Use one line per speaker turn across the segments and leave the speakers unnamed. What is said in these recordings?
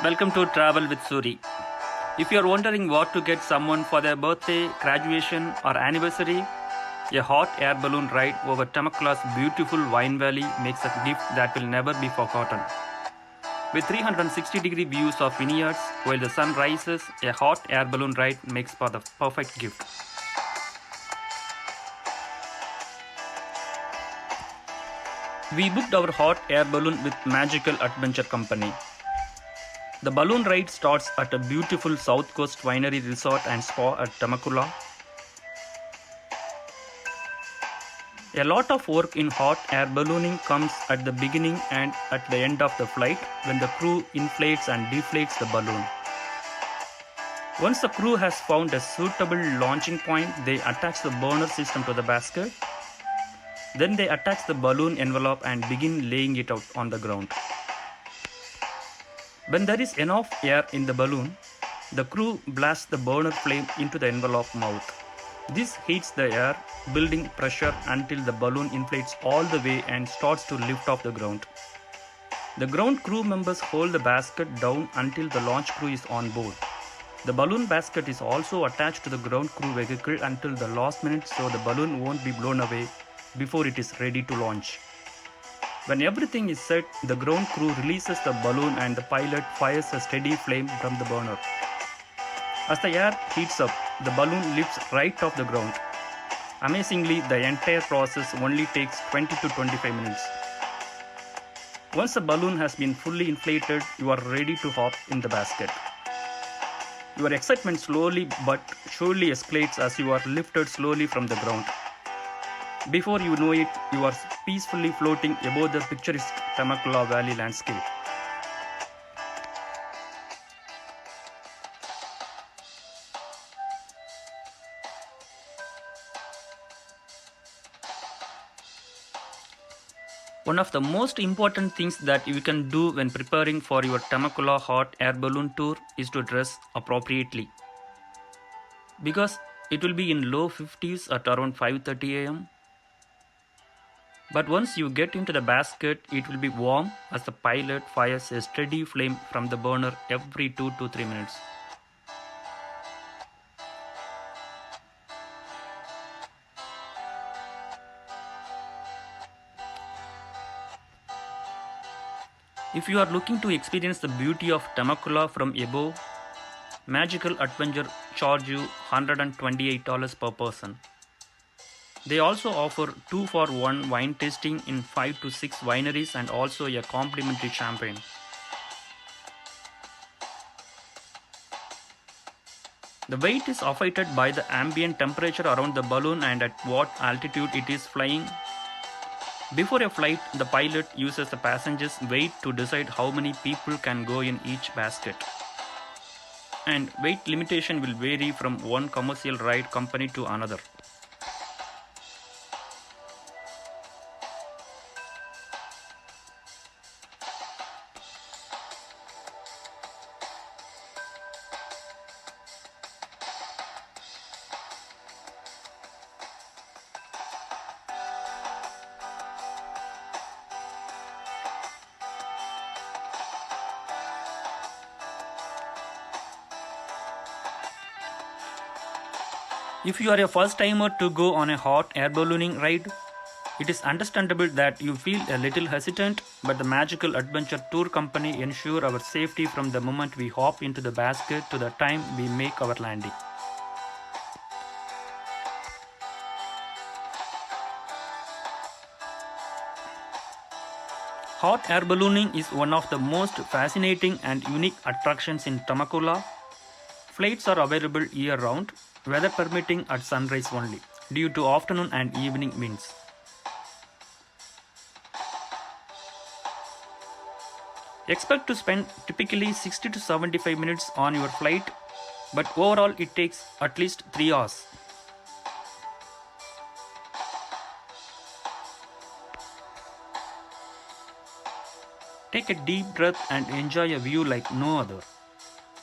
Welcome to Travel with Suri. If you are wondering what to get someone for their birthday, graduation, or anniversary, a hot air balloon ride over Temecula's beautiful wine valley makes a gift that will never be forgotten. With 360-degree views of vineyards while the sun rises, a hot air balloon ride makes for the perfect gift. We booked our hot air balloon with Magical Adventure Company. The balloon ride starts at a beautiful South Coast winery resort and spa at Temecula. A lot of work in hot air ballooning comes at the beginning and at the end of the flight when the crew inflates and deflates the balloon. Once the crew has found a suitable launching point, they attach the burner system to the basket. Then they attach the balloon envelope and begin laying it out on the ground. When there is enough air in the balloon, the crew blasts the burner flame into the envelope mouth. This heats the air, building pressure until the balloon inflates all the way and starts to lift off the ground. The ground crew members hold the basket down until the launch crew is on board. The balloon basket is also attached to the ground crew vehicle until the last minute so the balloon won't be blown away before it is ready to launch. When everything is set, the ground crew releases the balloon and the pilot fires a steady flame from the burner. As the air heats up, the balloon lifts right off the ground. Amazingly, the entire process only takes 20 to 25 minutes. Once the balloon has been fully inflated, you are ready to hop in the basket. Your excitement slowly but surely escalates as you are lifted slowly from the ground. Before you know it, you are peacefully floating above the picturesque Temecula Valley landscape. One of the most important things that you can do when preparing for your Temecula hot air balloon tour is to dress appropriately. Because it will be in low 50s at around 5:30 am. But once you get into the basket, it will be warm as the pilot fires a steady flame from the burner every 2 to 3 minutes. If you are looking to experience the beauty of Temecula from above, Magical Adventure charge you $128 per person. They also offer 2-for-1 wine tasting in 5 to 6 wineries and also a complimentary champagne. The weight is affected by the ambient temperature around the balloon and at what altitude it is flying. Before a flight, the pilot uses the passenger's weight to decide how many people can go in each basket. And weight limitation will vary from one commercial ride company to another. If you are a first timer to go on a hot air ballooning ride, it is understandable that you feel a little hesitant, but the Magical Adventure Tour Company ensure our safety from the moment we hop into the basket to the time we make our landing. Hot air ballooning is one of the most fascinating and unique attractions in Temecula. Flights are available year-round, weather permitting at sunrise only, due to afternoon and evening winds. Expect to spend typically 60 to 75 minutes on your flight, but overall it takes at least 3 hours. Take a deep breath and enjoy a view like no other.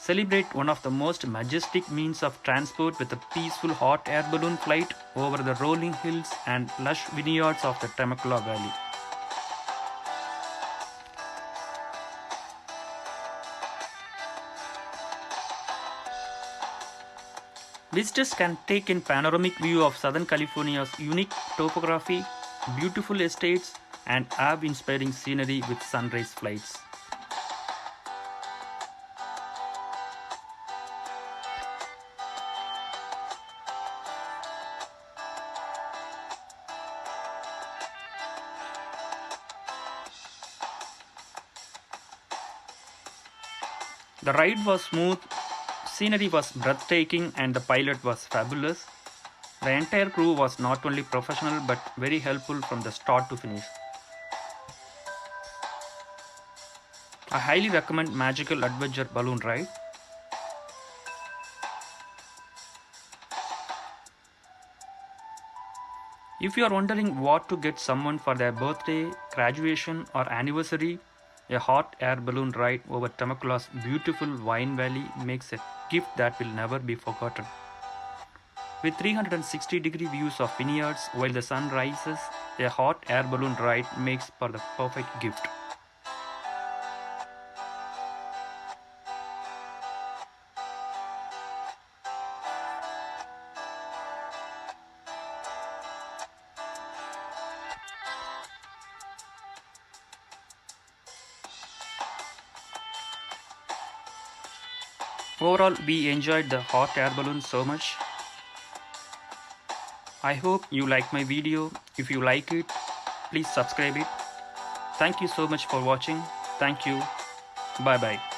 Celebrate one of the most majestic means of transport with a peaceful hot air balloon flight over the rolling hills and lush vineyards of the Temecula Valley. Visitors can take in panoramic view of Southern California's unique topography, beautiful estates, and awe-inspiring scenery with sunrise flights. The ride was smooth, scenery was breathtaking, and the pilot was fabulous. The entire crew was not only professional but very helpful from the start to finish. I highly recommend Magical Adventure Balloon Ride. If you are wondering what to get someone for their birthday, graduation, or anniversary, a hot air balloon ride over Temecula's beautiful wine valley makes a gift that will never be forgotten. With 360-degree views of vineyards while the sun rises, a hot air balloon ride makes for the perfect gift. Overall, we enjoyed the hot air balloon so much. I hope you like my video. If you like it, please subscribe it. Thank you so much for watching. Thank you. Bye bye.